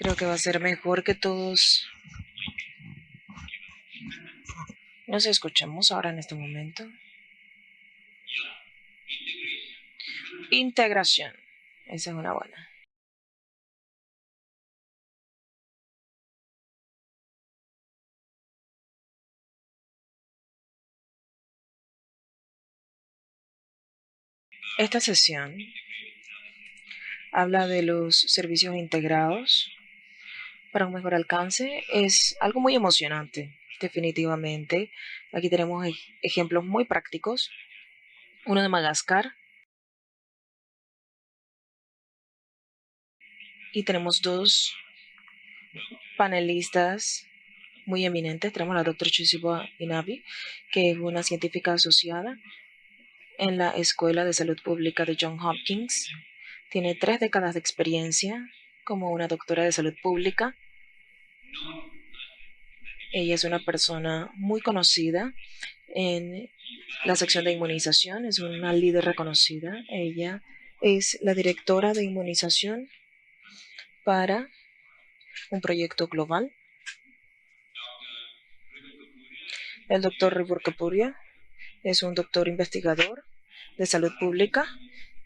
Creo que va a ser mejor que todos nos escuchemos ahora en este momento. Integración. Esa es una buena. Esta sesión habla de los servicios integrados para un mejor alcance. Es algo muy emocionante, definitivamente. Aquí tenemos ejemplos muy prácticos. Uno de Madagascar. Y tenemos dos panelistas muy eminentes. Tenemos a la doctora Chizibo Inabi, que es una científica asociada en la Escuela de Salud Pública de Johns Hopkins. Tiene 3 décadas de experiencia como una doctora de salud pública. Ella es una persona muy conocida en la sección de inmunización, es una líder reconocida. Ella es la directora de inmunización para un proyecto global. El doctor Ribur Kapuria es un doctor investigador de salud pública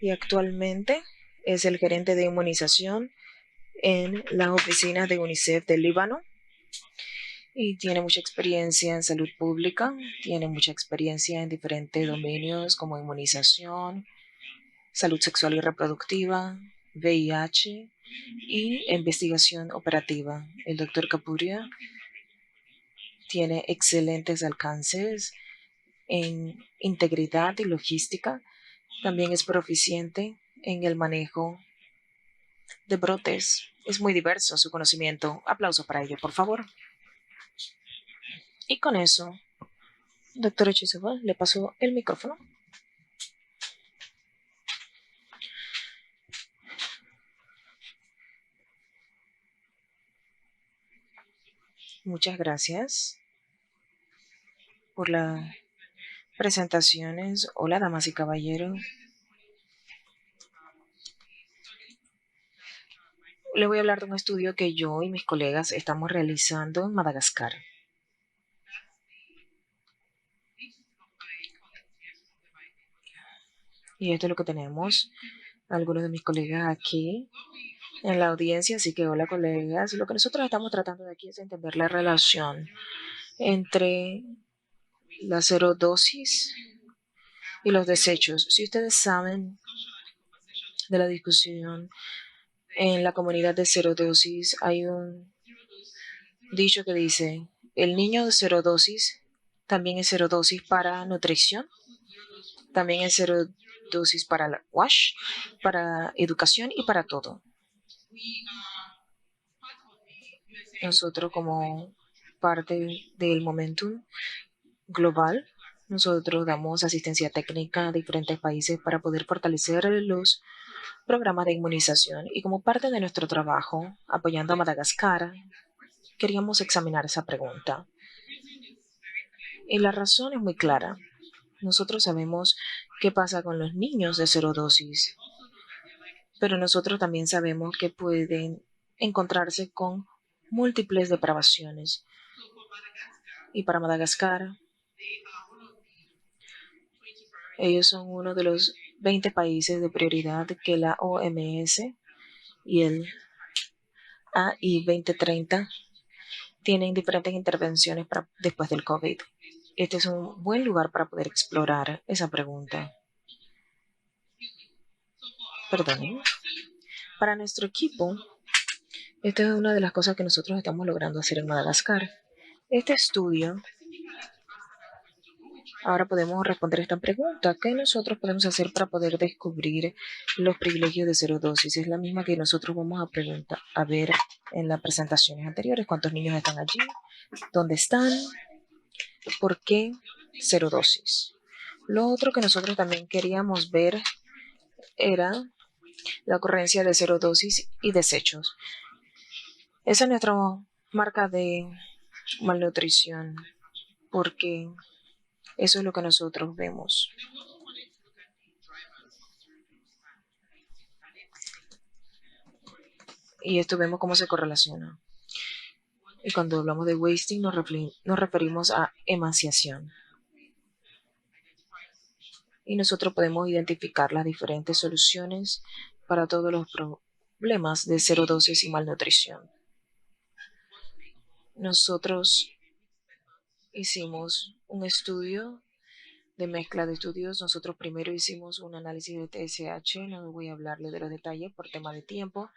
y actualmente es el gerente de inmunización en la oficina de UNICEF del Líbano y tiene mucha experiencia en salud pública, tiene mucha experiencia en diferentes dominios como inmunización, salud sexual y reproductiva, VIH y investigación operativa. El doctor Kapuria tiene excelentes alcances en integridad y logística. También es proficiente en el manejo de brotes. Es muy diverso su conocimiento. Aplauso para ello, por favor. Y con eso, doctora Chizuba, le paso el micrófono. Muchas gracias por las presentaciones. Hola, damas y caballeros. Le voy a hablar de un estudio que yo y mis colegas estamos realizando en Madagascar. Y esto es lo que tenemos algunos de mis colegas aquí en la audiencia. Así que hola, colegas. Lo que nosotros estamos tratando de aquí es entender la relación entre la serodosis y los desechos. Si ustedes saben de la discusión en la comunidad de serodosis, hay un dicho que dice, el niño de serodosis también es serodosis para nutrición, también es serodosis para la WASH, para educación y para todo. Nosotros como parte del momentum global, nosotros damos asistencia técnica a diferentes países para poder fortalecer los programas de inmunización y como parte de nuestro trabajo apoyando a Madagascar, queríamos examinar esa pregunta. Y la razón es muy clara. Nosotros sabemos qué pasa con los niños de serodosis, pero nosotros también sabemos que pueden encontrarse con múltiples depravaciones. Y para Madagascar, ellos son uno de los 20 países de prioridad que la OMS y el AI 2030 tienen diferentes intervenciones después del COVID. Este es un buen lugar para poder explorar esa pregunta. Perdonen. Para nuestro equipo, esta es una de las cosas que nosotros estamos logrando hacer en Madagascar. Este estudio, ahora podemos responder esta pregunta. ¿Qué nosotros podemos hacer para poder descubrir los privilegios de serodosis? Es la misma que nosotros vamos a ver en las presentaciones anteriores. ¿Cuántos niños están allí? ¿Dónde están? ¿Por qué serodosis? Lo otro que nosotros también queríamos ver era la ocurrencia de serodosis y desechos. Esa es nuestra marca de malnutrición, porque eso es lo que nosotros vemos. Y esto vemos cómo se correlaciona. Y cuando hablamos de wasting nos referimos a emanciación. Y nosotros podemos identificar las diferentes soluciones para todos los problemas de cero dosis y malnutrición. Nosotros hicimos un estudio de mezcla de estudios. Nosotros primero hicimos un análisis de TSH, no voy a hablarle de los detalles por tema de tiempo,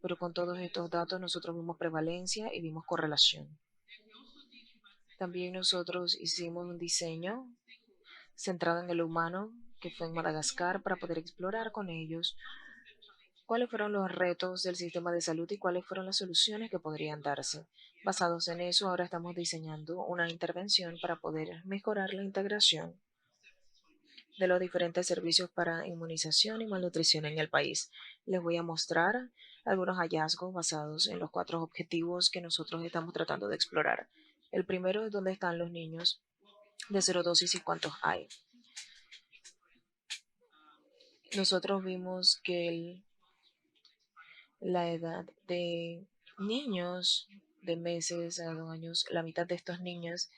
pero con todos estos datos nosotros vimos prevalencia y vimos correlación. También nosotros hicimos un diseño centrado en el humano, que fue en Madagascar, para poder explorar con ellos cuáles fueron los retos del sistema de salud y cuáles fueron las soluciones que podrían darse. Basados en eso, ahora estamos diseñando una intervención para poder mejorar la integración de los diferentes servicios para inmunización y malnutrición en el país. Les voy a mostrar algunos hallazgos basados en los 4 objetivos que nosotros estamos tratando de explorar. El primero es dónde están los niños de cero dosis y cuántos hay. Nosotros vimos que la edad de niños de meses a 2 años, la mitad de estos niños,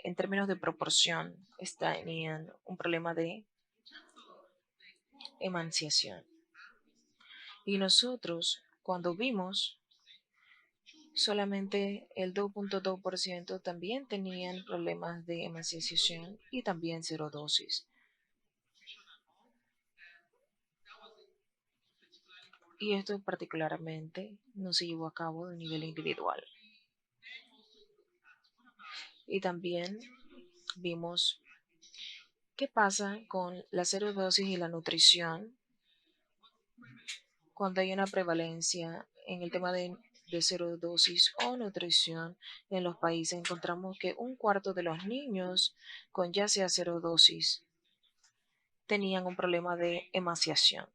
en términos de proporción, tenían un problema de emanciación. Y nosotros, cuando vimos, solamente el 2.2% también tenían problemas de emanciación y también cero dosis. Y esto particularmente no se llevó a cabo de nivel individual. Y también vimos qué pasa con la cero dosis y la nutrición cuando hay una prevalencia en el tema de cero dosis o nutrición en los países. Encontramos que un cuarto de los niños con ya sea cero dosis tenían un problema de emanciación.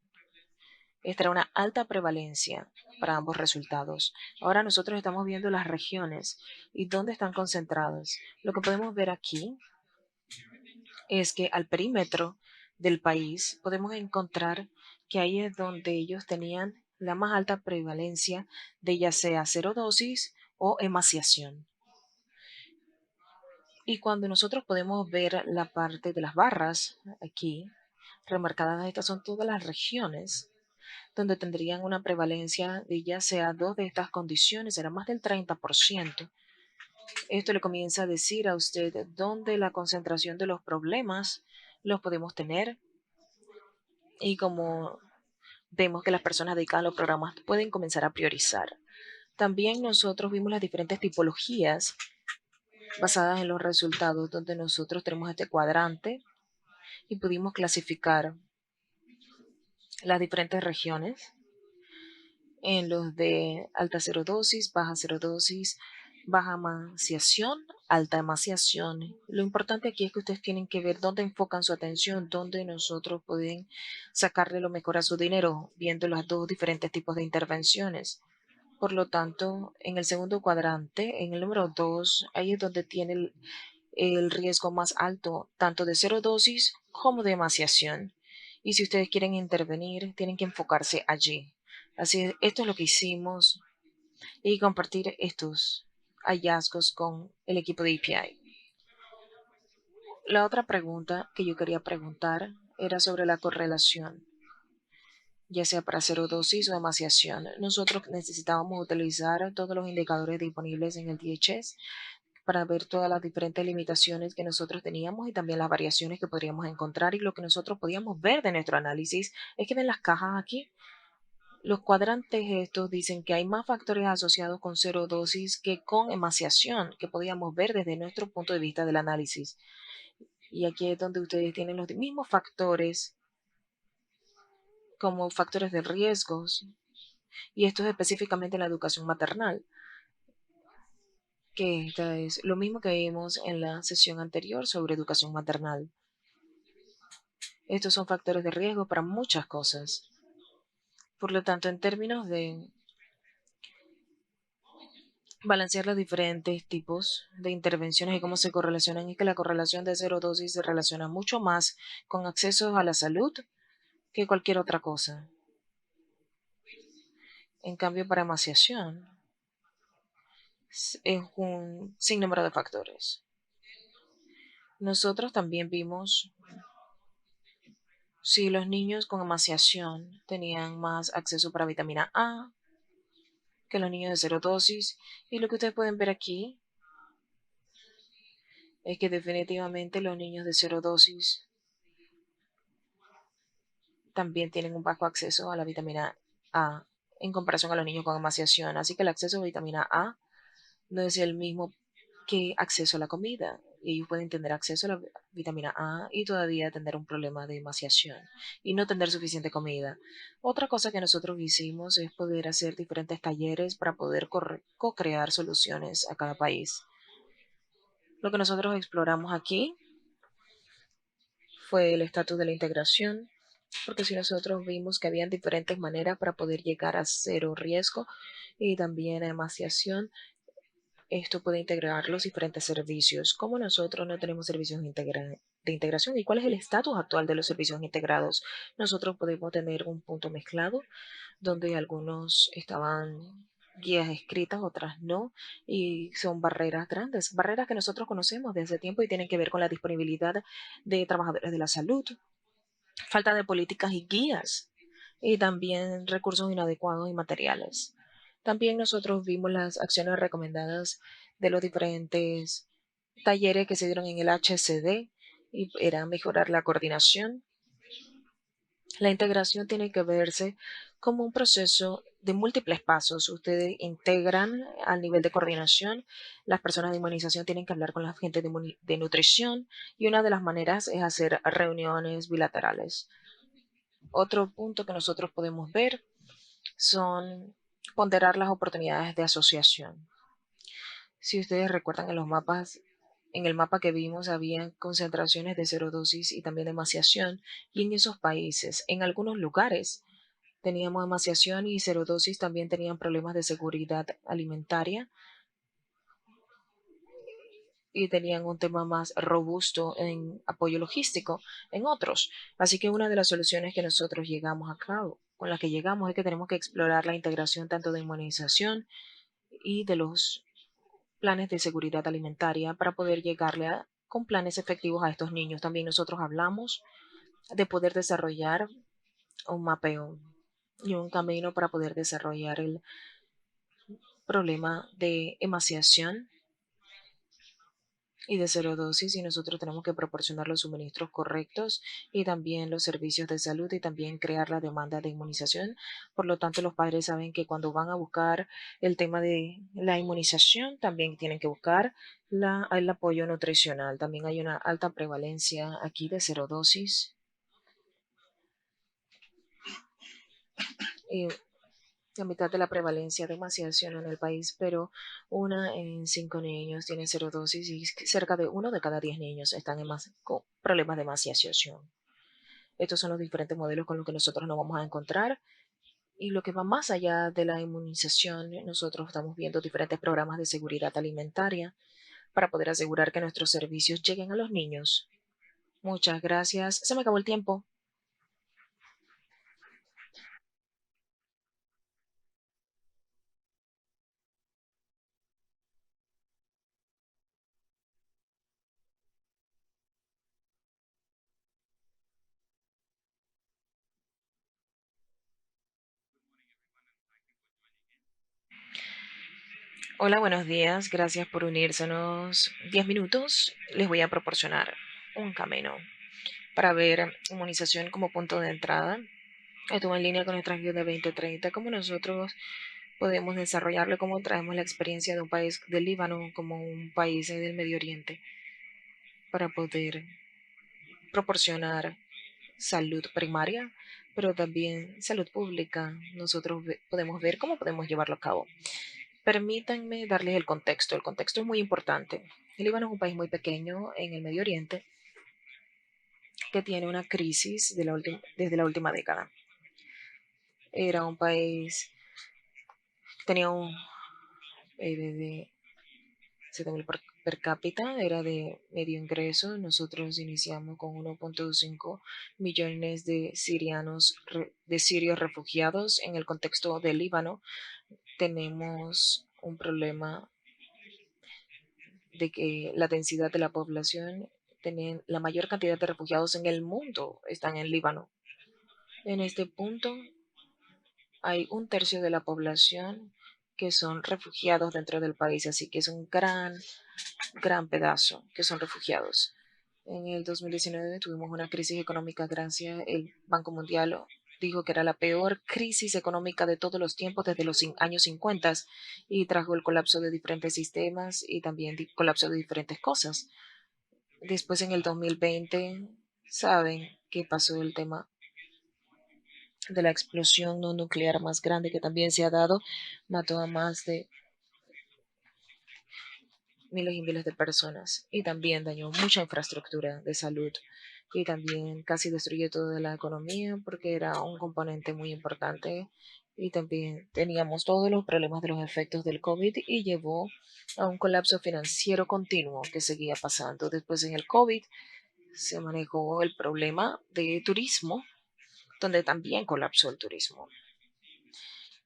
Esta era una alta prevalencia para ambos resultados. Ahora nosotros estamos viendo las regiones y dónde están concentradas. Lo que podemos ver aquí es que al perímetro del país podemos encontrar que ahí es donde ellos tenían la más alta prevalencia de ya sea cero dosis o emaciación. Y cuando nosotros podemos ver la parte de las barras aquí remarcadas, estas son todas las regiones donde tendrían una prevalencia de ya sea dos de estas condiciones, era más del 30%. Esto le comienza a decir a usted dónde la concentración de los problemas los podemos tener y como vemos que las personas dedicadas a los programas pueden comenzar a priorizar. También nosotros vimos las diferentes tipologías basadas en los resultados donde nosotros tenemos este cuadrante y pudimos clasificar las diferentes regiones en los de alta cero dosis, baja emaciación, alta emaciación. Lo importante aquí es que ustedes tienen que ver dónde enfocan su atención, dónde nosotros pueden sacarle lo mejor a su dinero, viendo los dos diferentes tipos de intervenciones. Por lo tanto, en el segundo cuadrante, en el número 2, ahí es donde tiene el riesgo más alto, tanto de cero dosis como de emaciación. Y si ustedes quieren intervenir, tienen que enfocarse allí. Así es, esto es lo que hicimos y compartir estos hallazgos con el equipo de EPI. La otra pregunta que yo quería preguntar era sobre la correlación, ya sea para cero dosis o emaciación. Nosotros necesitábamos utilizar todos los indicadores disponibles en el DHS para ver todas las diferentes limitaciones que nosotros teníamos y también las variaciones que podríamos encontrar. Y lo que nosotros podíamos ver de nuestro análisis es que ven las cajas aquí. Los cuadrantes estos dicen que hay más factores asociados con cero dosis que con emaciación, que podíamos ver desde nuestro punto de vista del análisis. Y aquí es donde ustedes tienen los mismos factores como factores de riesgos, y esto es específicamente en la educación maternal, que esta es lo mismo que vimos en la sesión anterior sobre educación maternal. Estos son factores de riesgo para muchas cosas. Por lo tanto, en términos de balancear los diferentes tipos de intervenciones y cómo se correlacionan, es que la correlación de cero dosis se relaciona mucho más con acceso a la salud que cualquier otra cosa. En cambio, para emaciación es un sinnúmero de factores. Nosotros también vimos si los niños con emaciación tenían más acceso para vitamina A que los niños de cero dosis. Y lo que ustedes pueden ver aquí es que definitivamente los niños de cero dosis también tienen un bajo acceso a la vitamina A en comparación a los niños con emaciación. Así que el acceso a vitamina A no es el mismo que acceso a la comida. Y ellos pueden tener acceso a la vitamina A y todavía tener un problema de emaciación y no tener suficiente comida. Otra cosa que nosotros hicimos es poder hacer diferentes talleres para poder co-crear soluciones a cada país. Lo que nosotros exploramos aquí fue el estatus de la integración, porque si nosotros vimos que habían diferentes maneras para poder llegar a cero riesgo y también a emaciación, esto puede integrar los diferentes servicios. Como nosotros no tenemos servicios de integración y cuál es el estatus actual de los servicios integrados, nosotros podemos tener un punto mezclado donde algunos estaban guías escritas, otras no, y son barreras grandes, barreras que nosotros conocemos desde hace tiempo y tienen que ver con la disponibilidad de trabajadores de la salud, falta de políticas y guías, y también recursos inadecuados y materiales. También nosotros vimos las acciones recomendadas de los diferentes talleres que se dieron en el HCD y era mejorar la coordinación. La integración tiene que verse como un proceso de múltiples pasos. Ustedes integran al nivel de coordinación. Las personas de inmunización tienen que hablar con la gente de nutrición y una de las maneras es hacer reuniones bilaterales. Otro punto que nosotros podemos ver son ponderar las oportunidades de asociación. Si ustedes recuerdan en los mapas, en el mapa que vimos había concentraciones de cero dosis y también de emaciación, y en esos países, en algunos lugares, teníamos emaciación y cero dosis también tenían problemas de seguridad alimentaria y tenían un tema más robusto en apoyo logístico en otros. Así que una de las soluciones que nosotros llegamos a cabo, con las que llegamos, es que tenemos que explorar la integración tanto de inmunización y de los planes de seguridad alimentaria para poder llegarle con planes efectivos a estos niños. También nosotros hablamos de poder desarrollar un mapeo y un camino para poder desarrollar el problema de emaciación y de cero dosis y nosotros tenemos que proporcionar los suministros correctos y también los servicios de salud y también crear la demanda de inmunización. Por lo tanto, los padres saben que cuando van a buscar el tema de la inmunización, también tienen que buscar el apoyo nutricional. También hay una alta prevalencia aquí de cero dosis. Y la mitad de la prevalencia de emaciación en el país, pero una en 5 niños tiene cero dosis y cerca de 1 de cada 10 niños están con problemas de emaciación. Estos son los diferentes modelos con los que nosotros nos vamos a encontrar. Y lo que va más allá de la inmunización, nosotros estamos viendo diferentes programas de seguridad alimentaria para poder asegurar que nuestros servicios lleguen a los niños. Muchas gracias. Se me acabó el tiempo. Hola, buenos días. Gracias por unirse. Unos 10 minutos les voy a proporcionar un camino para ver inmunización como punto de entrada. Estuvo en línea con nuestra guía de 2030, cómo nosotros podemos desarrollarlo, cómo traemos la experiencia de un país del Líbano como un país del Medio Oriente para poder proporcionar salud primaria, pero también salud pública. Nosotros podemos ver cómo podemos llevarlo a cabo. Permítanme darles el contexto. El contexto es muy importante. El Líbano es un país muy pequeño en el Medio Oriente que tiene una crisis desde la última década. Era un país, tenía un PIB de 7.000 per cápita era de medio ingreso. Nosotros iniciamos con 1.5 millones de sirios refugiados en el contexto del Líbano. Tenemos un problema de que la densidad de la población, la mayor cantidad de refugiados en el mundo están en Líbano. En este punto hay un tercio de la población que son refugiados dentro del país, así que es un gran pedazo que son refugiados. En el 2019 tuvimos una crisis económica gracias. El Banco Mundial dijo que era la peor crisis económica de todos los tiempos desde los años 50 y trajo el colapso de diferentes sistemas y también colapso de diferentes cosas. Después en el 2020, saben qué pasó el tema de la explosión no nuclear más grande que también se ha dado, mató a más de miles y miles de personas y también dañó mucha infraestructura de salud y también casi destruyó toda la economía porque era un componente muy importante y también teníamos todos los problemas de los efectos del COVID y llevó a un colapso financiero continuo que seguía pasando. Después en el COVID se manejó el problema de turismo, donde también colapsó el turismo.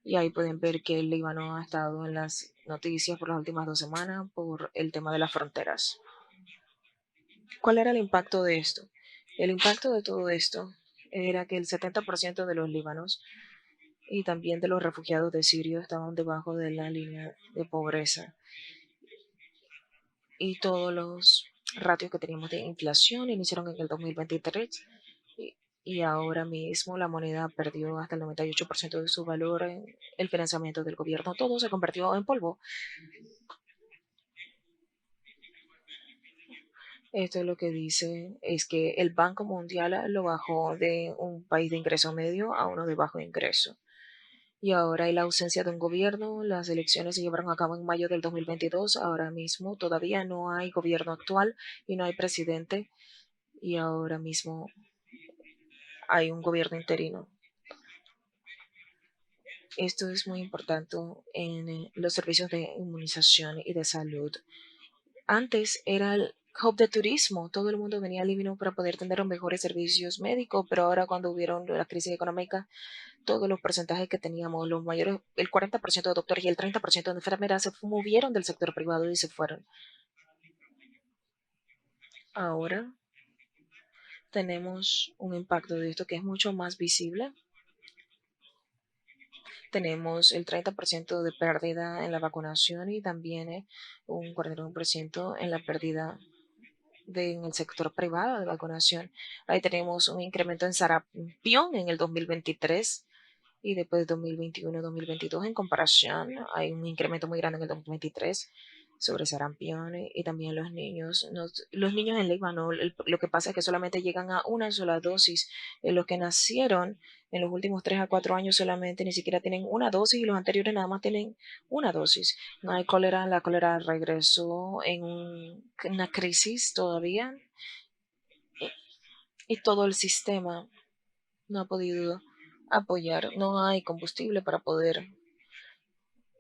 Y ahí pueden ver que el Líbano ha estado en las noticias por las últimas 2 semanas por el tema de las fronteras. ¿Cuál era el impacto de esto? El impacto de todo esto era que el 70% de los libanos y también de los refugiados de Siria estaban debajo de la línea de pobreza. Y todos los ratios que teníamos de inflación iniciaron en el 2023 y ahora mismo la moneda perdió hasta el 98% de su valor en el financiamiento del gobierno. Todo se convirtió en polvo. Esto es lo que dice, es que el Banco Mundial lo bajó de un país de ingreso medio a uno de bajo ingreso. Y ahora hay la ausencia de un gobierno. Las elecciones se llevaron a cabo en mayo del 2022. Ahora mismo todavía no hay gobierno actual y no hay presidente. Y ahora mismo hay un gobierno interino. Esto es muy importante en los servicios de inmunización y de salud. Antes era el hub de turismo, todo el mundo venía al Líbano para poder tener los mejores servicios médicos, pero ahora cuando hubieron la crisis económica, todos los porcentajes que teníamos, los mayores, el 40% de doctores y el 30% de enfermeras se movieron del sector privado y se fueron. Ahora tenemos un impacto de esto que es mucho más visible. Tenemos el 30% de pérdida en la vacunación y también un 41% en la pérdida en el sector privado de vacunación. Ahí tenemos un incremento en sarampión en el 2023 y después de 2021-2022 en comparación hay un incremento muy grande en el 2023 sobre sarampión y también los niños en Líbano, lo que pasa es que solamente llegan a una sola dosis. Los que nacieron en los últimos 3 a 4 años solamente ni siquiera tienen una dosis y los anteriores nada más tienen una dosis. No hay cólera, la cólera regresó en una crisis todavía y todo el sistema no ha podido apoyar. No hay combustible para poder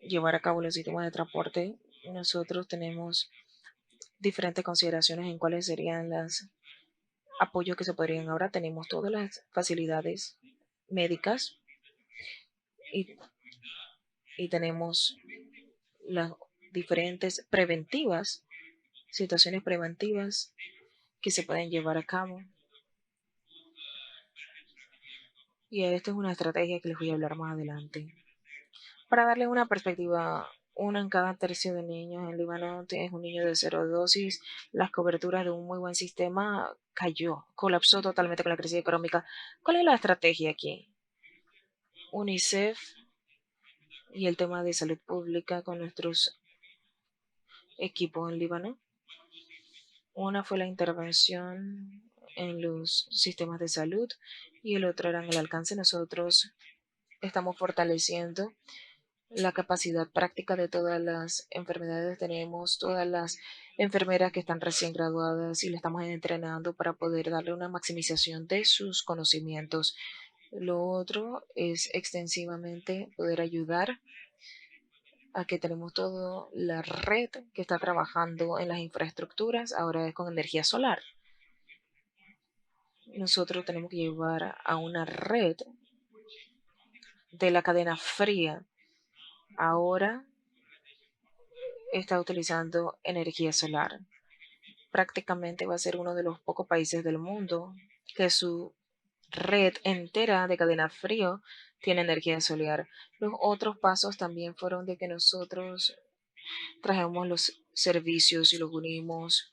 llevar a cabo los sistemas de transporte. Nosotros tenemos diferentes consideraciones en cuáles serían los apoyos que se podrían. Ahora tenemos todas las facilidades médicas y, y tenemos las diferentes preventivas, situaciones preventivas que se pueden llevar a cabo. Y esta es una estrategia que les voy a hablar más adelante. Para darles una perspectiva, uno en cada tercio de niños en Líbano es un niño de cero dosis. Las coberturas de un muy buen sistema colapsó totalmente con la crisis económica. ¿Cuál es la estrategia aquí? UNICEF y el tema de salud pública con nuestros equipos en Líbano. Una fue la intervención en los sistemas de salud y el otro era en el alcance. Nosotros estamos fortaleciendo la capacidad práctica de todas las enfermedades. Tenemos todas las enfermeras que están recién graduadas y le estamos entrenando para poder darle una maximización de sus conocimientos. Lo otro es extensivamente poder ayudar a que tenemos toda la red que está trabajando en las infraestructuras, ahora es con energía solar. Nosotros tenemos que llevar a una red de la cadena fría. Ahora está utilizando energía solar. Prácticamente va a ser uno de los pocos países del mundo que su red entera de cadena frío tiene energía solar. Los otros pasos también fueron de que nosotros trajimos los servicios y los unimos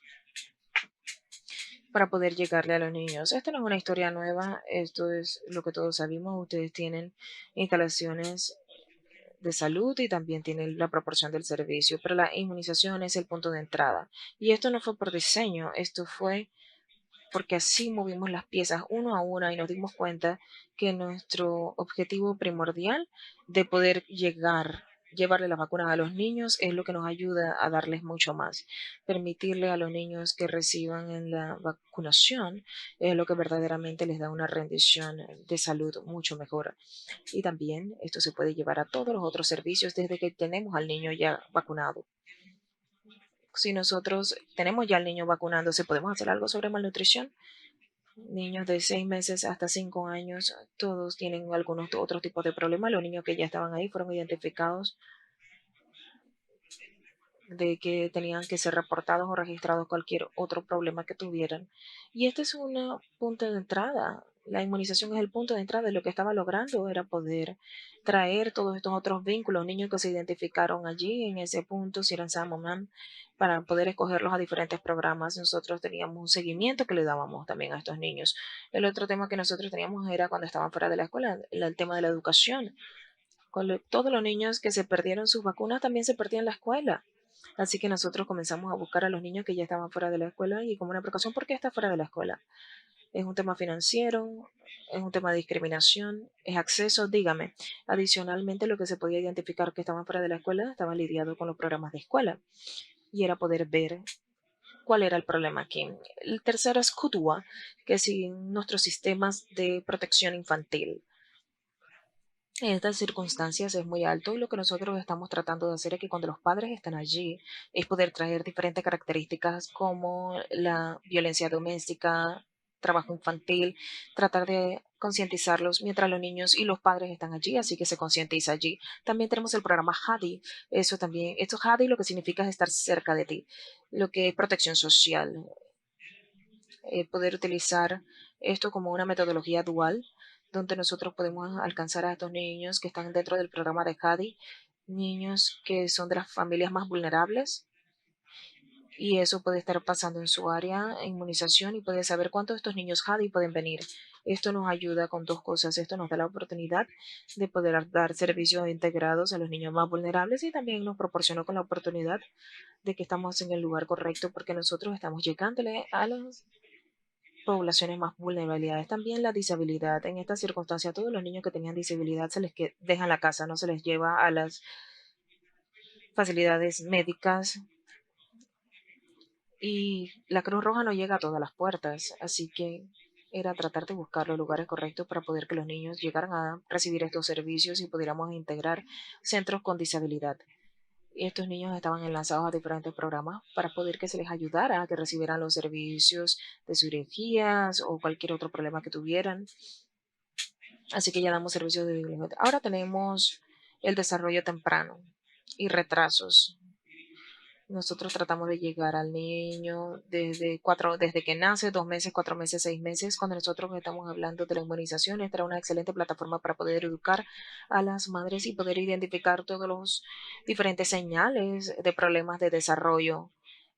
para poder llegarle a los niños. Esta no es una historia nueva, esto es lo que todos sabemos. Ustedes tienen instalaciones de salud y también tienen la proporción del servicio, pero la inmunización es el punto de entrada. Y esto no fue por diseño, esto fue porque así movimos las piezas uno a una y nos dimos cuenta que nuestro objetivo primordial de poder llevarle las vacunas a los niños es lo que nos ayuda a darles mucho más. Permitirle a los niños que reciban en la vacunación es lo que verdaderamente les da una rendición de salud mucho mejor. Y también esto se puede llevar a todos los otros servicios desde que tenemos al niño ya vacunado. Si nosotros tenemos ya al niño vacunándose, ¿podemos hacer algo sobre malnutrición? Niños de 6 meses hasta 5 años, todos tienen algunos otros tipos de problemas. Los niños que ya estaban ahí fueron identificados de que tenían que ser reportados o registrados cualquier otro problema que tuvieran. Y este es un punto de entrada. La inmunización es el punto de entrada. Lo que estaba logrando era poder traer todos estos otros vínculos, niños que se identificaron allí en ese punto, si eran Samoman, para poder escogerlos a diferentes programas. Nosotros teníamos un seguimiento que le dábamos también a estos niños. El otro tema que nosotros teníamos era cuando estaban fuera de la escuela, el tema de la educación. Todos los niños que se perdieron sus vacunas también se perdían la escuela. Así que nosotros comenzamos a buscar a los niños que ya estaban fuera de la escuela y como una precaución, ¿por qué está fuera de la escuela? ¿Es un tema financiero? ¿Es un tema de discriminación? ¿Es acceso? Dígame. Adicionalmente, lo que se podía identificar que estaban fuera de la escuela estaba lidiado con los programas de escuela y era poder ver cuál era el problema aquí. El tercero es CUTUA, que es nuestros sistemas de protección infantil. En estas circunstancias es muy alto y lo que nosotros estamos tratando de hacer es que cuando los padres están allí es poder traer diferentes características como la violencia doméstica, trabajo infantil, tratar de concientizarlos mientras los niños y los padres están allí, así que se concientiza allí. También tenemos el programa HADI, eso también, esto HADI lo que significa es estar cerca de ti, lo que es protección social, poder utilizar esto como una metodología dual, donde nosotros podemos alcanzar a estos niños que están dentro del programa de CADI, niños que son de las familias más vulnerables, y eso puede estar pasando en su área de inmunización y puede saber cuántos de estos niños HADI pueden venir. Esto nos ayuda con dos cosas. Esto nos da la oportunidad de poder dar servicios integrados a los niños más vulnerables y también nos proporcionó con la oportunidad de que estamos en el lugar correcto porque nosotros estamos llegándole a los poblaciones más vulnerabilidades. También la disabilidad. En esta circunstancia, todos los niños que tenían disabilidad se les deja en la casa, no se les lleva a las facilidades médicas y la Cruz Roja no llega a todas las puertas, así que era tratar de buscar los lugares correctos para poder que los niños llegaran a recibir estos servicios y pudiéramos integrar centros con disabilidad. Y estos niños estaban enlazados a diferentes programas para poder que se les ayudara a que recibieran los servicios de cirugías o cualquier otro problema que tuvieran. Así que ya damos servicios de biblioteca. Ahora tenemos el desarrollo temprano y retrasos. Nosotros tratamos de llegar al niño desde que nace, 2 meses, 4 meses, 6 meses. Cuando nosotros estamos hablando de la inmunización, esta era una excelente plataforma para poder educar a las madres y poder identificar todos los diferentes señales de problemas de desarrollo.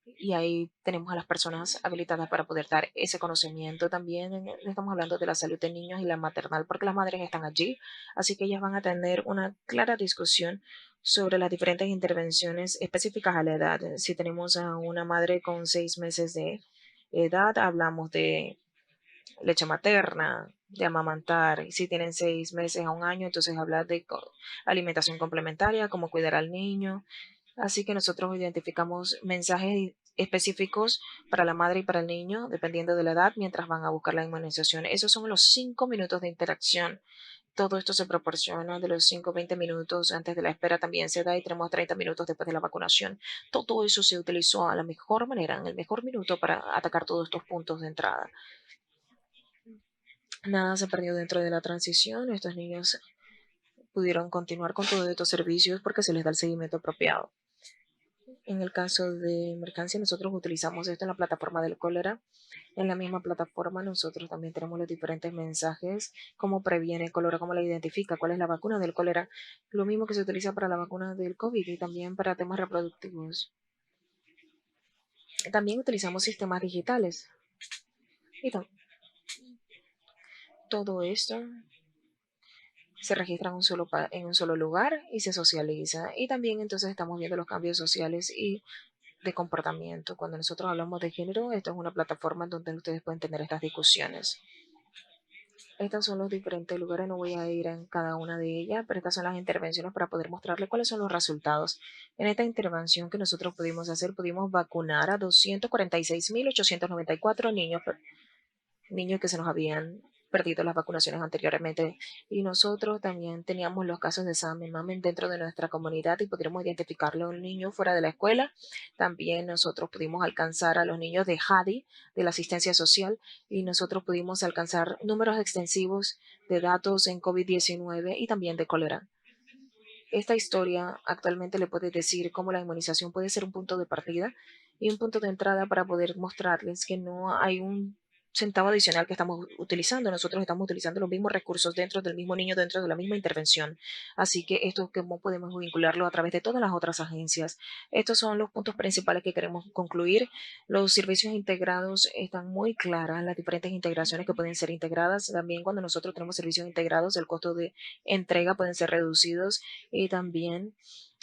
Y ahí tenemos a las personas habilitadas para poder dar ese conocimiento. También estamos hablando de la salud de niños y la maternal, porque las madres están allí, así que ellas van a tener una clara discusión sobre las diferentes intervenciones específicas a la edad. Si tenemos a una madre con 6 meses de edad, hablamos de leche materna, de amamantar. Y si tienen 6 meses a un año, entonces hablar de alimentación complementaria, cómo cuidar al niño. Así que nosotros identificamos mensajes específicos para la madre y para el niño, dependiendo de la edad, mientras van a buscar la inmunización. Esos son los 5 minutos de interacción Todo esto se proporciona de los 5 a 20 minutos antes de la espera también se da y tenemos 30 minutos después de la vacunación. Todo eso se utilizó a la mejor manera, en el mejor minuto para atacar todos estos puntos de entrada. Nada se perdió dentro de la transición. Estos niños pudieron continuar con todos estos servicios porque se les da el seguimiento apropiado. En el caso de emergencia, nosotros utilizamos esto en la plataforma del cólera. En la misma plataforma nosotros también tenemos los diferentes mensajes, cómo previene el cólera, cómo la identifica, cuál es la vacuna del cólera, lo mismo que se utiliza para la vacuna del COVID y también para temas reproductivos. También utilizamos sistemas digitales y todo esto se registra en un solo lugar y se socializa. Y también entonces estamos viendo los cambios sociales y de comportamiento. Cuando nosotros hablamos de género, esto es una plataforma en donde ustedes pueden tener estas discusiones. Estos son los diferentes lugares, no voy a ir en cada una de ellas, pero estas son las intervenciones para poder mostrarles cuáles son los resultados. En esta intervención que nosotros pudimos hacer, pudimos vacunar a 246.894 niños que se nos habían perdido las vacunaciones anteriormente. Y nosotros también teníamos los casos de Sam Mamen dentro de nuestra comunidad y pudiéramos identificarle a un niño fuera de la escuela. También nosotros pudimos alcanzar a los niños de HADI, de la asistencia social, y nosotros pudimos alcanzar números extensivos de datos en COVID-19 y también de cólera. Esta historia actualmente le puede decir cómo la inmunización puede ser un punto de partida y un punto de entrada para poder mostrarles que no hay un centavo adicional que estamos utilizando. Nosotros estamos utilizando los mismos recursos dentro del mismo niño, dentro de la misma intervención. Así que esto cómo podemos vincularlo a través de todas las otras agencias. Estos son los puntos principales que queremos concluir. Los servicios integrados están muy claras, las diferentes integraciones que pueden ser integradas. También cuando nosotros tenemos servicios integrados, el costo de entrega pueden ser reducidos y también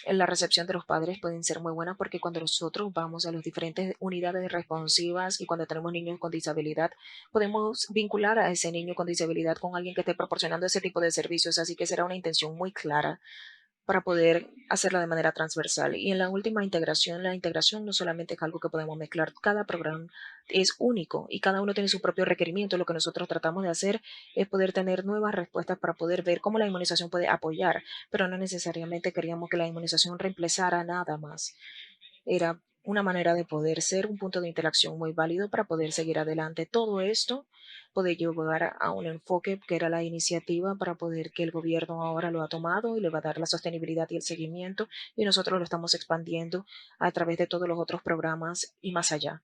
la recepción de los padres pueden ser muy buenas porque cuando nosotros vamos a las diferentes unidades responsivas y cuando tenemos niños con disabilidad, podemos vincular a ese niño con disabilidad con alguien que esté proporcionando ese tipo de servicios. Así que será una intención muy clara para poder hacerla de manera transversal. Y en la última integración, la integración no solamente es algo que podemos mezclar, cada programa es único y cada uno tiene su propio requerimiento. Lo que nosotros tratamos de hacer es poder tener nuevas respuestas para poder ver cómo la inmunización puede apoyar, pero no necesariamente queríamos que la inmunización reemplazara nada más. Era una manera de poder ser un punto de interacción muy válido para poder seguir adelante. Todo esto puede llevar a un enfoque que era la iniciativa para poder que el gobierno ahora lo ha tomado y le va a dar la sostenibilidad y el seguimiento y nosotros lo estamos expandiendo a través de todos los otros programas y más allá.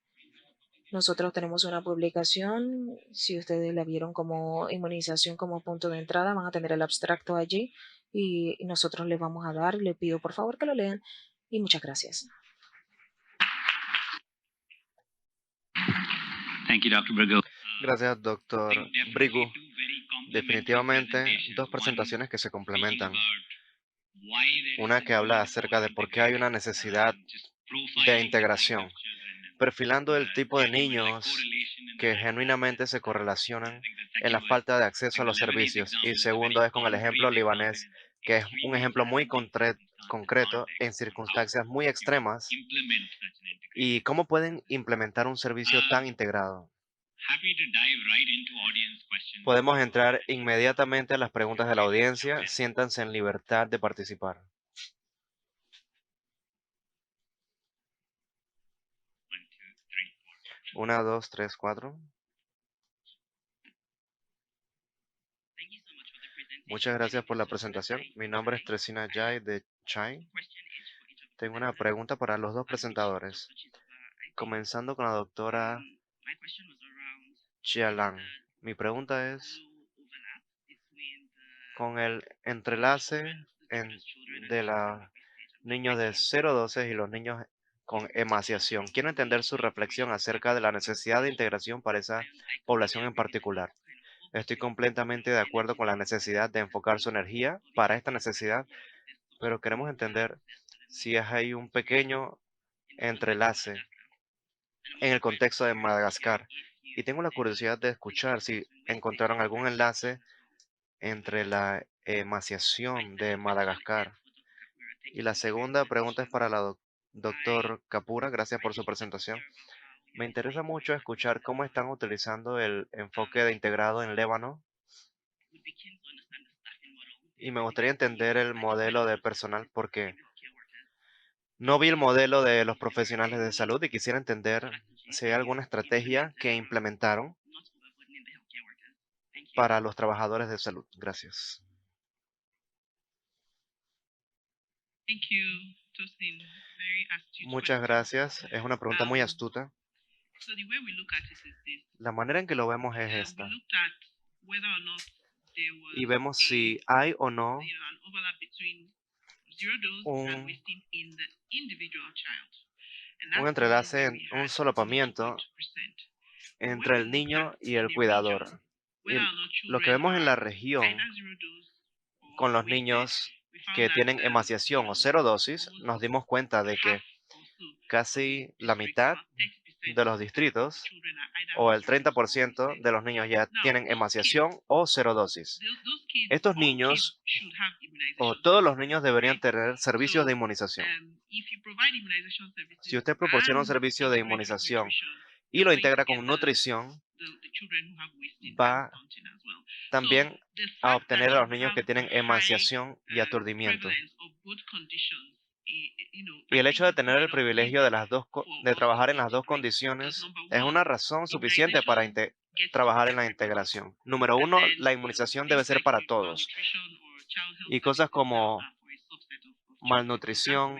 Nosotros tenemos una publicación, si ustedes la vieron como inmunización como punto de entrada, van a tener el abstracto allí y nosotros les vamos a dar, le pido por favor que lo lean y muchas gracias. Gracias, doctor Brigu. Definitivamente, dos presentaciones que se complementan. Una que habla acerca de por qué hay una necesidad de integración, perfilando el tipo de niños que genuinamente se correlacionan en la falta de acceso a los servicios. Y segundo es con el ejemplo libanés, que es un ejemplo muy concreto en circunstancias muy extremas y cómo pueden implementar un servicio tan integrado. Podemos entrar inmediatamente a las preguntas de la audiencia. Siéntanse en libertad de participar. Una, dos, tres, cuatro. Muchas gracias por la presentación. Mi nombre es Tresina Jai de Chai. Tengo una pregunta para los dos presentadores, comenzando con la doctora Chialang. Mi pregunta es, con el entrelace de los niños de 0 a 12 y los niños con emaciación, quiero entender su reflexión acerca de la necesidad de integración para esa población en particular. Estoy completamente de acuerdo con la necesidad de enfocar su energía para esta necesidad, pero queremos entender si hay un pequeño entrelace en el contexto de Madagascar. Y tengo la curiosidad de escuchar si encontraron algún enlace entre la emaciación de Madagascar. Y la segunda pregunta es para la doctor Kapura. Gracias por su presentación. Me interesa mucho escuchar cómo están utilizando el enfoque de integrado en Líbano Y me gustaría entender el modelo de personal porque no vi el modelo de los profesionales de salud y quisiera entender si hay alguna estrategia que implementaron para los trabajadores de salud. Gracias. Muchas gracias. Es una pregunta muy astuta. La manera en que lo vemos es esta. Y vemos si hay o no un, un entrelace, un solapamiento entre el niño y el cuidador. Y lo que vemos en la región con los niños que tienen emaciación o cero dosis, nos dimos cuenta de que casi la mitad de los distritos o el 30% de los niños ya tienen emaciación o cero dosis. Estos niños o todos los niños deberían tener servicios de inmunización. Si usted proporciona un servicio de inmunización y lo integra con nutrición, va también a obtener a los niños que tienen emaciación y aturdimiento. Y el hecho de tener el privilegio de de trabajar en las dos condiciones es una razón suficiente para trabajar en la integración. Número uno, la inmunización debe ser para todos. Y cosas como malnutrición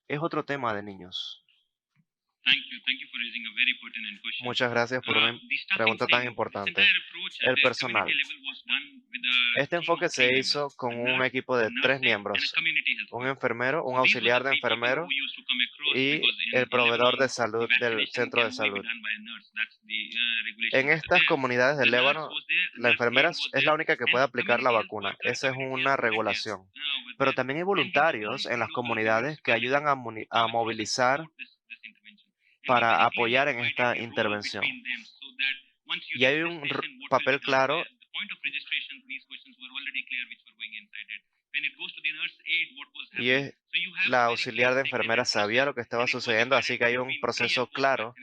es otro tema de niños. Muchas gracias por una pregunta tan importante. El personal. Este enfoque se hizo con un equipo de 3 miembros, un enfermero, un auxiliar de enfermero y el proveedor de salud del centro de salud. En estas comunidades del Líbano, la enfermera es la única que puede aplicar la vacuna. Esa es una regulación. Pero también hay voluntarios en las comunidades que ayudan a movilizar para apoyar en esta intervención. Y hay un papel claro y es la auxiliar de enfermera sabía lo que estaba sucediendo, así que hay un proceso claro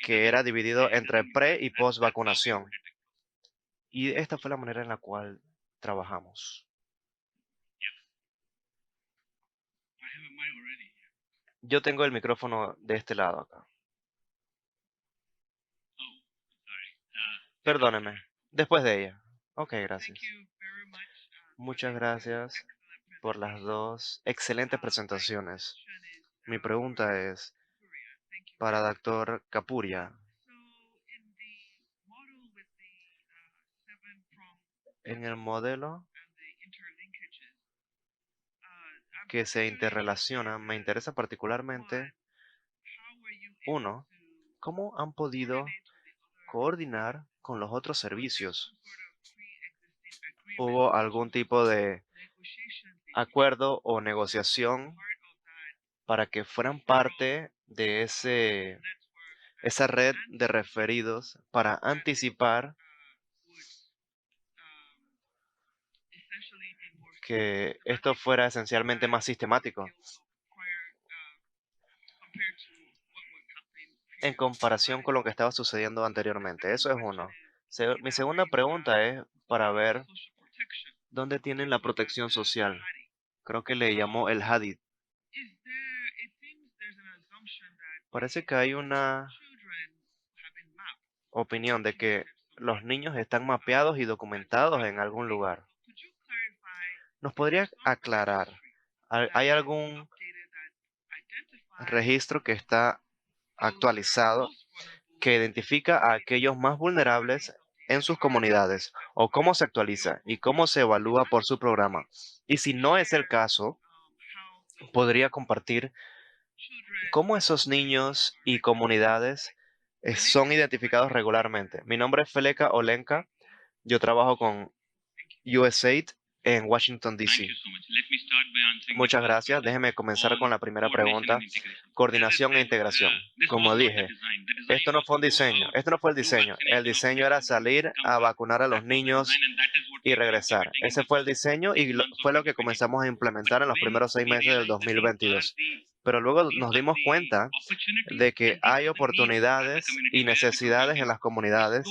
que era dividido entre pre y post vacunación. Y esta fue la manera en la cual trabajamos. Yo tengo el micrófono de este lado acá. Perdóneme. Después de ella. Ok, gracias. Muchas gracias por las dos excelentes presentaciones. Mi pregunta es para Dr. Kapuria. En el modelo que se interrelaciona, me interesa particularmente, uno, ¿cómo han podido coordinar con los otros servicios? ¿Hubo algún tipo de acuerdo o negociación para que fueran parte de esa red de referidos para anticipar que esto fuera esencialmente más sistemático en comparación con lo que estaba sucediendo anteriormente? Eso es uno. Mi segunda pregunta es para ver dónde tienen la protección social. Creo que le llamó el Hadid. Parece que hay una opinión de que los niños están mapeados y documentados en algún lugar. ¿Nos podría aclarar? ¿Hay algún registro que está actualizado que identifica a aquellos más vulnerables en sus comunidades? ¿O cómo se actualiza y cómo se evalúa por su programa? Y si no es el caso, ¿podría compartir cómo esos niños y comunidades son identificados regularmente? Mi nombre es Feleka Olenka. Yo trabajo con USAID en Washington, D.C. Muchas gracias. Déjeme comenzar con la primera pregunta. Coordinación e integración. Como dije, esto no fue un diseño. Esto no fue el diseño. El diseño era salir a vacunar a los niños y regresar. Ese fue el diseño y fue lo que comenzamos a implementar en los primeros 6 meses del 2022. Pero luego nos dimos cuenta de que hay oportunidades y necesidades en las comunidades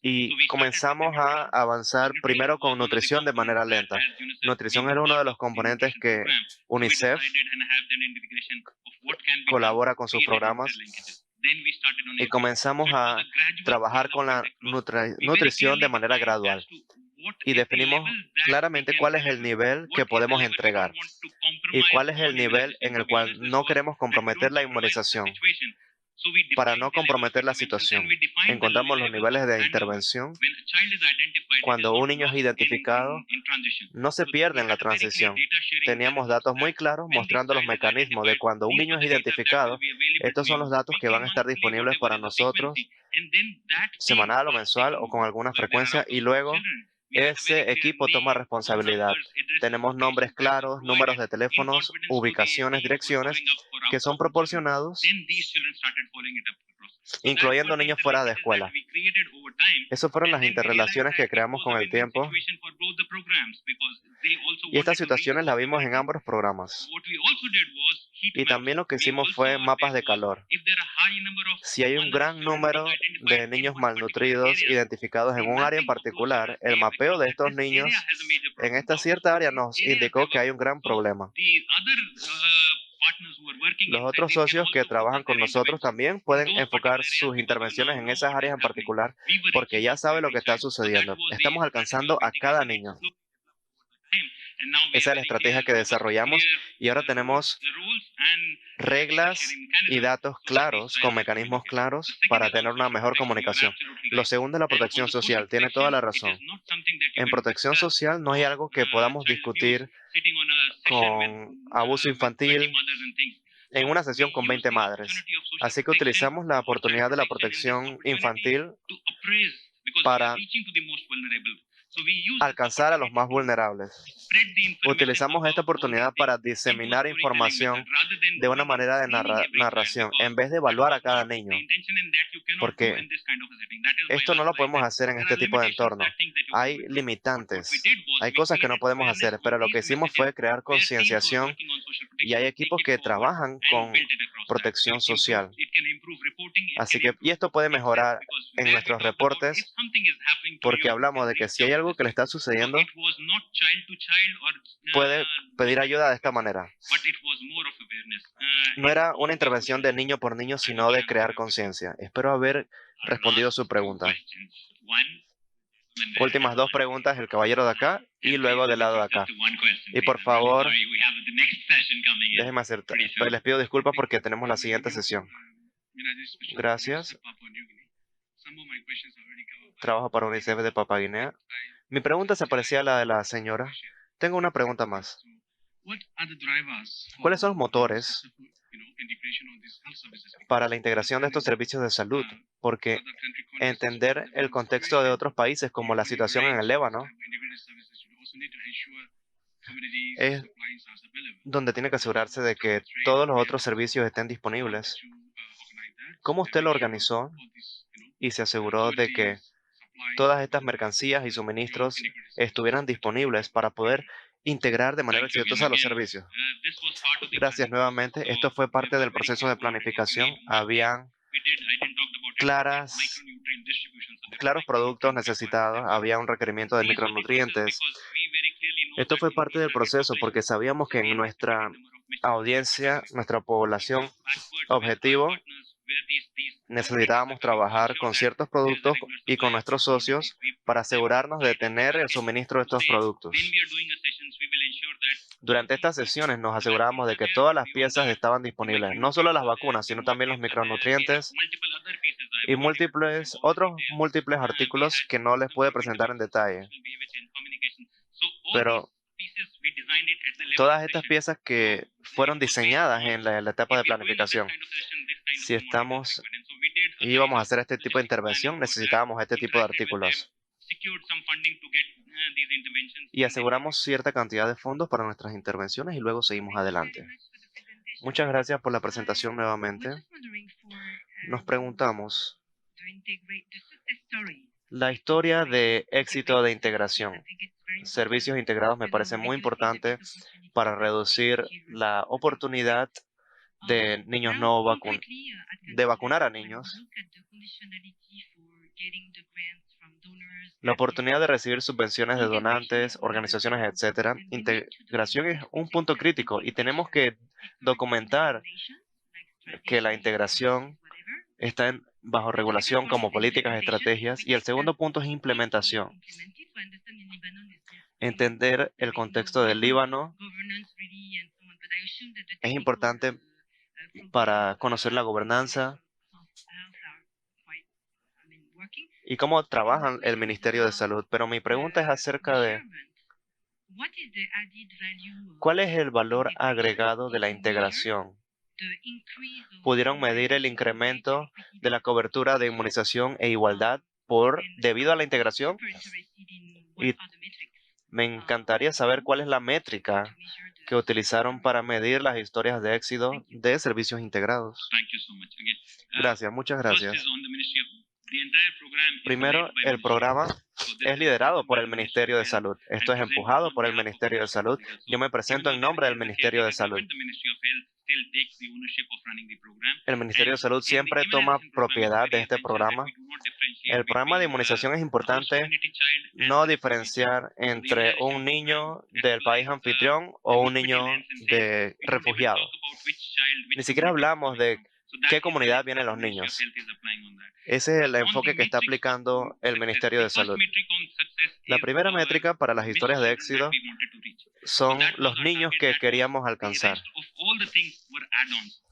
Y comenzamos a avanzar primero con nutrición de manera lenta. Nutrición es uno de los componentes que UNICEF colabora con sus programas y comenzamos a trabajar con la nutrición de manera gradual y definimos claramente cuál es el nivel que podemos entregar y cuál es el nivel en el cual no queremos comprometer la inmunización para no comprometer la situación. Encontramos los niveles de intervención. Cuando un niño es identificado, no se pierde en la transición. Teníamos datos muy claros mostrando los mecanismos de cuando un niño es identificado. Estos son los datos que van a estar disponibles para nosotros semanal o mensual o con alguna frecuencia, y luego ese equipo toma responsabilidad. Tenemos nombres claros, números de teléfonos, ubicaciones, direcciones que son proporcionados, incluyendo niños fuera de escuela. Esas fueron las interrelaciones que creamos con el tiempo, y estas situaciones las vimos en ambos programas. Y también lo que hicimos fue mapas de calor. Si hay un gran número de niños malnutridos identificados en un área en particular, el mapeo de estos niños en esta cierta área nos indicó que hay un gran problema. Los otros socios que trabajan con nosotros también pueden enfocar sus intervenciones en esas áreas en particular porque ya saben lo que está sucediendo. Estamos alcanzando a cada niño. Esa es la estrategia que desarrollamos y ahora tenemos reglas y datos claros con mecanismos claros para tener una mejor comunicación. Lo segundo es la protección social. Tiene toda la razón. En protección social no hay algo que podamos discutir con abuso infantil en una sesión con 20 madres. Así que utilizamos la oportunidad de la protección infantil para alcanzar a los más vulnerables. Utilizamos esta oportunidad para diseminar información de una manera de narración, en vez de evaluar a cada niño, porque esto no lo podemos hacer en este tipo de entorno. Hay limitantes, hay cosas que no podemos hacer, pero lo que hicimos fue crear concienciación y hay equipos que trabajan con protección social. Así que, y esto puede mejorar en nuestros reportes porque hablamos de que si hay algo que le está sucediendo, puede pedir ayuda de esta manera. No era una intervención de niño por niño, sino de crear conciencia. Espero haber respondido su pregunta. Últimas dos preguntas, el caballero de acá y luego del lado de acá. Y por favor, déjenme hacer, les pido disculpas porque tenemos la siguiente sesión. Gracias. Trabajo para UNICEF de Papua Guinea. Mi pregunta se parecía a la de la señora. Tengo una pregunta más. ¿Cuáles son los motores para la integración de estos servicios de salud? Porque entender el contexto de otros países, como la situación en el Líbano, es donde tiene que asegurarse de que todos los otros servicios estén disponibles. ¿Cómo usted lo organizó y se aseguró de que todas estas mercancías y suministros estuvieran disponibles para poder integrar de manera exitosa los servicios? Gracias nuevamente. Esto fue parte del proceso de planificación. Habían claros productos necesitados, había un requerimiento de micronutrientes. Esto fue parte del proceso porque sabíamos que en nuestra audiencia, nuestra población objetivo, necesitábamos trabajar con ciertos productos y con nuestros socios para asegurarnos de tener el suministro de estos productos. Durante estas sesiones nos asegurábamos de que todas las piezas estaban disponibles, no solo las vacunas, sino también los micronutrientes y otros múltiples artículos que no les puedo presentar en detalle. Pero todas estas piezas que fueron diseñadas en la etapa de planificación, si íbamos a hacer este tipo de intervención, necesitábamos este tipo de artículos. Y aseguramos cierta cantidad de fondos para nuestras intervenciones y luego seguimos adelante. Muchas gracias por la presentación nuevamente. Nos preguntamos la historia de éxito de integración. Servicios integrados me parece muy importante para reducir la oportunidad de niños de vacunar a niños. La oportunidad de recibir subvenciones de donantes, organizaciones, etcétera. Integración es un punto crítico y tenemos que documentar que la integración está bajo regulación como políticas, estrategias. Y el segundo punto es implementación. Entender el contexto del Líbano es importante para conocer la gobernanza y cómo trabaja el Ministerio de Salud. Pero mi pregunta es acerca de ¿cuál es el valor agregado de la integración? ¿Pudieron medir el incremento de la cobertura de inmunización e igualdad debido a la integración? Y me encantaría saber cuál es la métrica que utilizaron para medir las historias de éxito de servicios integrados. Gracias, muchas gracias. Primero, el programa es liderado por el Ministerio de Salud. Esto es empujado por el Ministerio de Salud. Yo me presento en nombre del Ministerio de Salud. El Ministerio de Salud siempre toma propiedad de este programa. El programa de inmunización es importante no diferenciar entre un niño del país anfitrión o un niño de refugiado. Ni siquiera hablamos de qué comunidad vienen los niños. Ese es el enfoque que está aplicando el Ministerio de Salud. La primera métrica para las historias de éxito son los niños que queríamos alcanzar.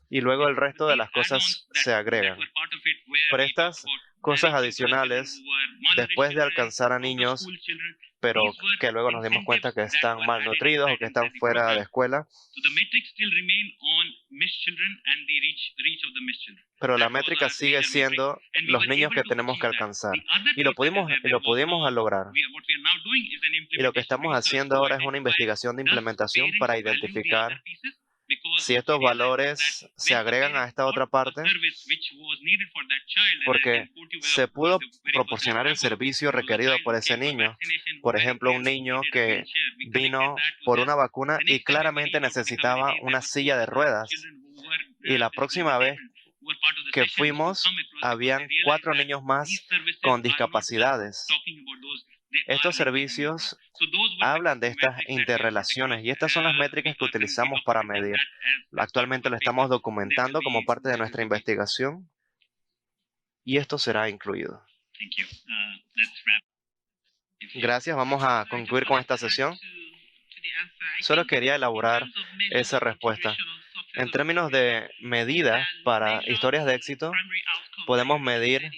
Y luego el resto de las cosas se agregan. Pero estas cosas adicionales, después de alcanzar a niños, pero que luego nos dimos cuenta que están malnutridos o que están fuera de escuela, pero la métrica sigue siendo los niños que tenemos que alcanzar. Y lo pudimos lograr. Y lo que estamos haciendo ahora es una investigación de implementación para identificar si estos valores se agregan a esta otra parte, porque se pudo proporcionar el servicio requerido por ese niño. Por ejemplo, un niño que vino por una vacuna y claramente necesitaba una silla de ruedas. Y la próxima vez que fuimos, habían 4 niños más con discapacidades. Estos servicios hablan de estas interrelaciones y estas son las métricas que utilizamos para medir. Actualmente lo estamos documentando como parte de nuestra investigación y esto será incluido. Gracias, vamos a concluir con esta sesión. Solo quería elaborar esa respuesta. En términos de medidas para historias de éxito, podemos medir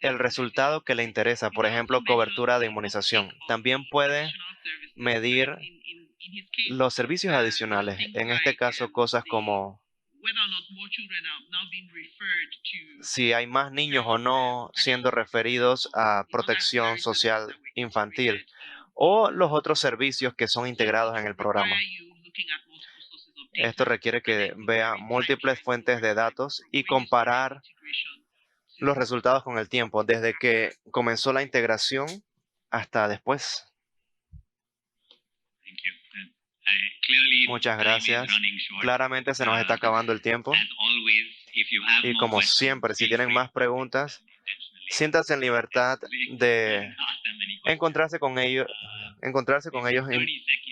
el resultado que le interesa, por ejemplo, cobertura de inmunización. También puede medir los servicios adicionales, en este caso cosas como si hay más niños o no siendo referidos a protección social infantil o los otros servicios que son integrados en el programa. Esto requiere que vea múltiples fuentes de datos y comparar los resultados con el tiempo, desde que comenzó la integración hasta después. Muchas gracias. Claramente se nos está acabando el tiempo. Y como siempre, si tienen más preguntas, siéntanse en libertad de encontrarse con ellos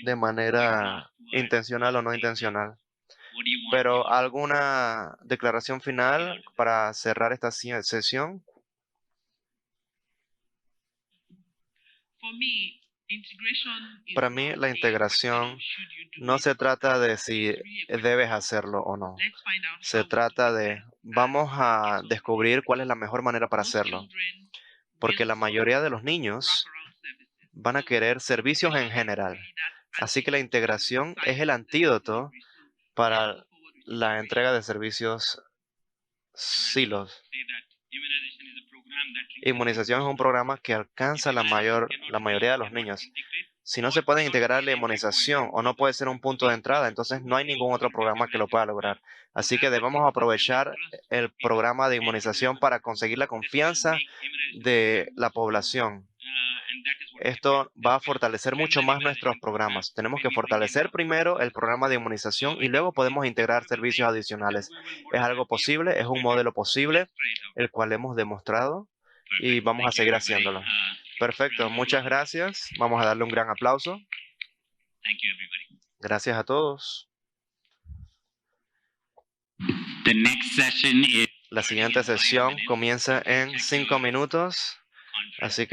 de manera intencional o no intencional. Pero ¿alguna declaración final para cerrar esta sesión? Para mí, la integración no se trata de si debes hacerlo o no. Se trata de, vamos a descubrir cuál es la mejor manera para hacerlo. Porque la mayoría de los niños van a querer servicios en general. Así que la integración es el antídoto para la entrega de servicios silos. Inmunización es un programa que alcanza la mayoría de los niños. Si no se puede integrar la inmunización o no puede ser un punto de entrada, entonces no hay ningún otro programa que lo pueda lograr. Así que debemos aprovechar el programa de inmunización para conseguir la confianza de la población. Esto va a fortalecer mucho más nuestros programas. Tenemos que fortalecer primero el programa de inmunización y luego podemos integrar servicios adicionales. Es algo posible, es un modelo posible, el cual hemos demostrado y vamos a seguir haciéndolo. Perfecto, muchas gracias. Vamos a darle un gran aplauso. Gracias a todos. La siguiente sesión comienza en 5 minutos, así que